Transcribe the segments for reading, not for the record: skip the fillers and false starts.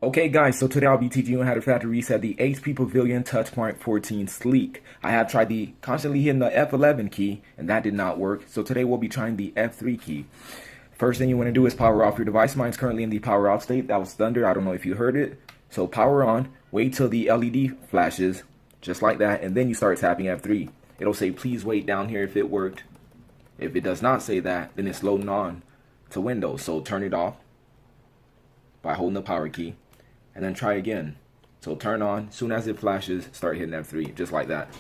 Okay guys, so today I'll be teaching you how to factory reset the HP Pavilion Touchpoint 14 Sleek. I have tried the constantly hitting the F11 key and that did not work, so today we'll be trying the F3 key. First thing you want to do is power off your device. Mine's currently in the power off state. That was thunder, I don't know if you heard it. So power on, wait till the LED flashes, just like that, and then you start tapping F3. It'll say please wait down here if it worked. If it does not say that, then it's loading on to Windows, so turn it off by holding the power key. And then try again. So turn on, soon as it flashes, start hitting F3, just like that.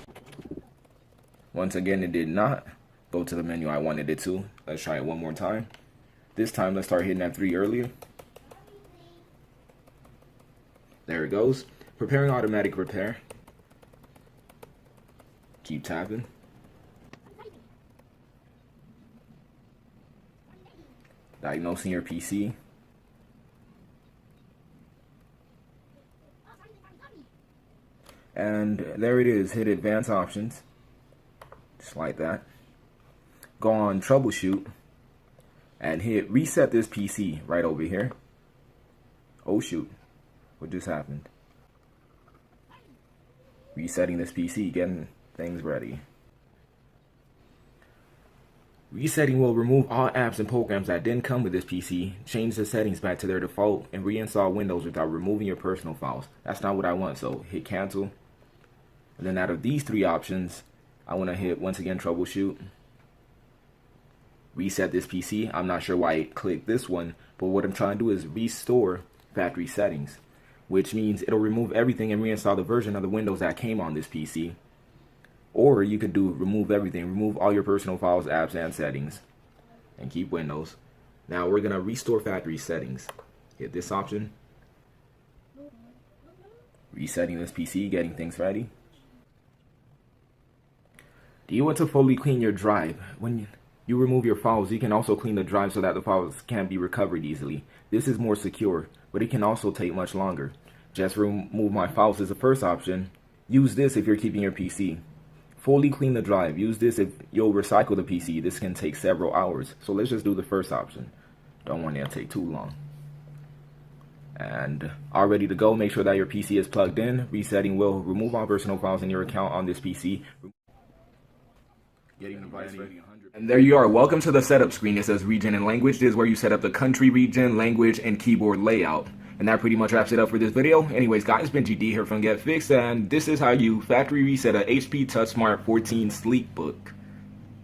Once again, it did not go to the menu I wanted it to. Let's try it one more time. This time, let's start hitting F3 earlier. There it goes. Preparing automatic repair. Keep tapping. Diagnosing your PC. And there it is. Hit advanced options, just like that. Go on troubleshoot and hit reset this PC right over here. Oh shoot, what just happened? Resetting this PC, getting things ready. Resetting will remove all apps and programs that didn't come with this PC, change the settings back to their default, and reinstall Windows without removing your personal files. That's not what I want, so hit cancel. And then out of these three options, I want to hit, once again, troubleshoot. Reset this PC. I'm not sure why I clicked this one, but what I'm trying to do is restore factory settings, which means it'll remove everything and reinstall the version of the Windows that came on this PC. Or you could do remove everything, remove all your personal files, apps, and settings, and keep Windows. Now we're going to restore factory settings. Hit this option. Resetting this PC, getting things ready. Do you want to fully clean your drive? When you remove your files, you can also clean the drive so that the files can be recovered easily. This is more secure, but it can also take much longer. Just remove my files is the first option. Use this if you're keeping your PC. Fully clean the drive. Use this if you'll recycle the PC. This can take several hours. So let's just do the first option. Don't want it to take too long. And all ready to go. Make sure that your PC is plugged in. Resetting will remove all personal files in your account on this PC. Getting the device ready. And there you are. Welcome to the setup screen. It says region and language. This is where you set up the country, region, language, and keyboard layout. And that pretty much wraps it up for this video. Anyways, guys, it's been GD here from EasyFix, and this is how you factory reset a HP TouchSmart 14 Sleek book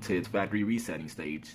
to its factory resetting stage.